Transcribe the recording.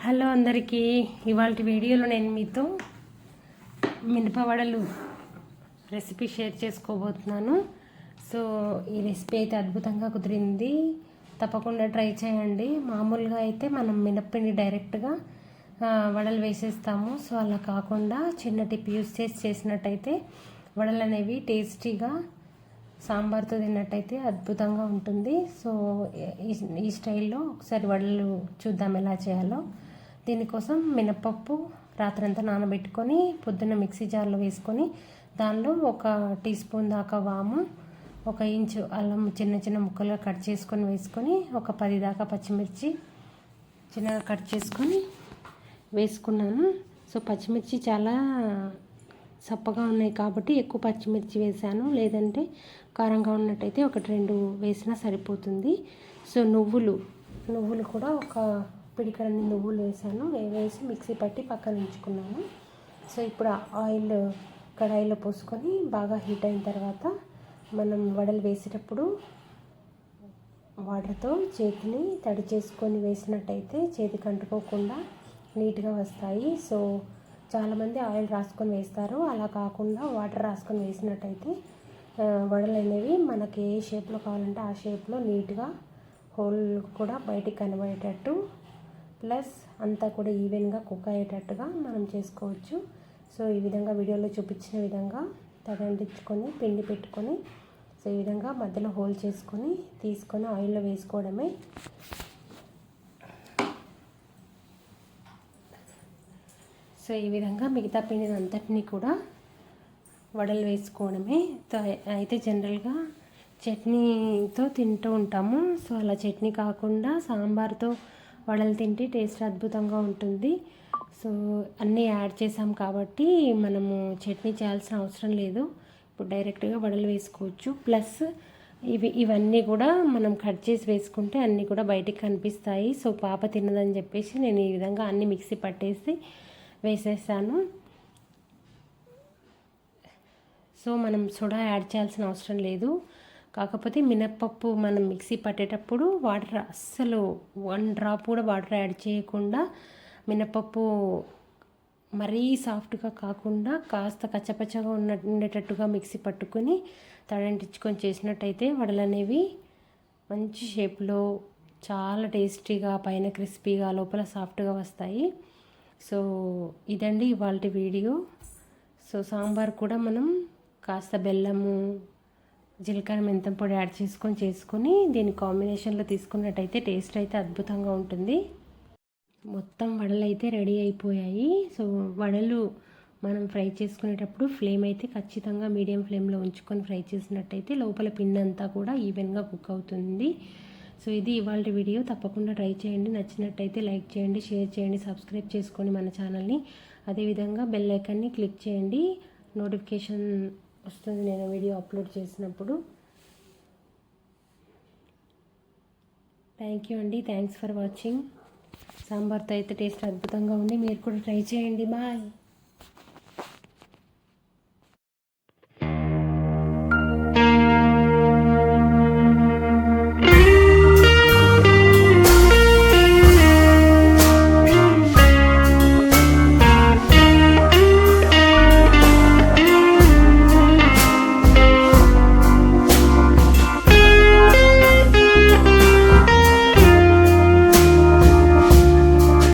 Hello అందరికీ, ఇవాళ వీడియోలో నేను మీతో మినపవడలు రెసిపీ షేర్ చేసుకోబోతున్నాను. సో ఈ రెసిపీ అయితే అద్భుతంగా కుదిరింది, తప్పకుండా ట్రై చేయండి. మామూలుగా అయితే మనం మినప్పిండి డైరెక్ట్గా వడలు వేసేస్తాము. సో అలా కాకుండా చిన్న టిప్ యూస్ చేసినట్టయితే వడలు అనేవి టేస్టీగా సాంబార్తో తిన్నట్టయితే అద్భుతంగా ఉంటుంది. సో ఈ స్టైల్లో ఒకసారి వడలు చూద్దాం ఎలా చేయాలో. దీనికోసం మినపప్పు రాత్రంతా నానబెట్టుకొని పొద్దున్న మిక్సీ జార్లో వేసుకొని దానిలో 1 టీ స్పూన్ దాకా వాము, 1 ఇంచు అల్లం చిన్న చిన్న ముక్కలుగా కట్ చేసుకొని వేసుకొని 10 దాకా పచ్చిమిర్చి చిన్నగా కట్ చేసుకొని వేసుకున్నాను. సో పచ్చిమిర్చి చాలా సప్పగా ఉన్నాయి కాబట్టి ఎక్కువ పచ్చిమిర్చి వేసాను, లేదంటే కారంగా ఉన్నట్టయితే 1-2 వేసినా సరిపోతుంది. సో నువ్వులు కూడా ఒక పిడికడన్ని నువ్వులు వేసాను, వేసి మిక్సీ పట్టి పక్కన ఉంచుకున్నాను. సో ఇప్పుడు ఆయిల్ కడాయిలో పోసుకొని బాగా హీట్ అయిన తర్వాత మనం వడలు వేసేటప్పుడు వాటర్తో చేతిని తడి చేసుకొని వేసినట్టయితే చేతికి అంటుకోకుండా నీట్గా వస్తాయి. సో చాలామంది ఆయిల్ రాసుకొని వేస్తారు, అలా కాకుండా వాటర్ రాసుకొని వేసినట్టయితే వడలు అనేవి మనకి ఏ షేప్లో కావాలంటే ఆ షేప్లో నీట్గా హోల్ కూడా బయటికి కనబడేటట్టు ప్లస్ అంతా కూడా ఈవెన్గా కుక్ అయ్యేటట్టుగా మనం చేసుకోవచ్చు. సో ఈ విధంగా వీడియోలో చూపించిన విధంగా తగంటించుకొని పిండి పెట్టుకొని సో ఈ విధంగా మధ్యలో హోల్ చేసుకొని తీసుకొని ఆయిల్లో వేసుకోవడమే. సో ఈ విధంగా మిగతా పిండిని అంతటినీ కూడా వడలు వేసుకోవడమే. అయితే జనరల్గా చట్నీతో తింటూ ఉంటాము. సో అలా చట్నీ కాకుండా సాంబార్తో వడలు తింటే టేస్ట్ అద్భుతంగా ఉంటుంది. సో అన్నీ యాడ్ చేసాం కాబట్టి మనము చట్నీ చేయాల్సిన అవసరం లేదు, ఇప్పుడు డైరెక్ట్గా వడలు వేసుకోవచ్చు. ప్లస్ ఇవన్నీ కూడా మనం కట్ చేసి వేసుకుంటే అన్నీ కూడా బయటికి కనిపిస్తాయి. సో పాప తినదని చెప్పేసి నేను ఈ విధంగా అన్నీ మిక్సీ పట్టేసి వేసేసాను. సో మనం సోడా యాడ్ చేయాల్సిన అవసరం లేదు, కాకపోతే మినప్పప్పు మనం మిక్సీ పట్టేటప్పుడు వాటర్ అస్సలు 1 డ్రాప్ కూడా వాటర్ యాడ్ చేయకుండా మినప్పప్పు మరీ సాఫ్ట్గా కాకుండా కాస్త కచ్చపచ్చగా ఉండేటట్టుగా మిక్సీ పట్టుకొని తడంటించుకొని చేసినట్టయితే వడలు అనేవి మంచి షేప్లో చాలా టేస్టీగా పైన క్రిస్పీగా లోపల సాఫ్ట్గా వస్తాయి. సో ఇదండి ఇవాళ వీడియో. సో సాంబార్ కూడా మనం కాస్త బెల్లము జీలకర్ర మెంతం పొడి యాడ్ చేసుకొని దీని కాంబినేషన్లో తీసుకున్నట్టయితే టేస్ట్ అయితే అద్భుతంగా ఉంటుంది. మొత్తం వడలు అయితే రెడీ అయిపోయాయి. సో వడలు మనం ఫ్రై చేసుకునేటప్పుడు ఫ్లేమ్ అయితే ఖచ్చితంగా మీడియం ఫ్లేమ్లో ఉంచుకొని ఫ్రై చేసినట్టయితే లోపల పిండి అంతా కూడా ఈవెన్గా కుక్ అవుతుంది. సో ఇది ఇవాళ వీడియో, తప్పకుండా ట్రై చేయండి. నచ్చినట్టయితే లైక్ చేయండి, షేర్ చేయండి, సబ్స్క్రైబ్ చేసుకోండి మన ఛానల్ని. అదేవిధంగా బెల్ ఐకాన్ని క్లిక్ చేయండి, నోటిఫికేషన్ వస్తుంది నేను వీడియో అప్లోడ్ చేసినప్పుడు. థ్యాంక్ యూ అండి, థ్యాంక్స్ ఫర్ వాచింగ్. సాంబార్తో అయితే టేస్ట్ అద్భుతంగా ఉంది, మీరు కూడా ట్రై చేయండి. బాయ్.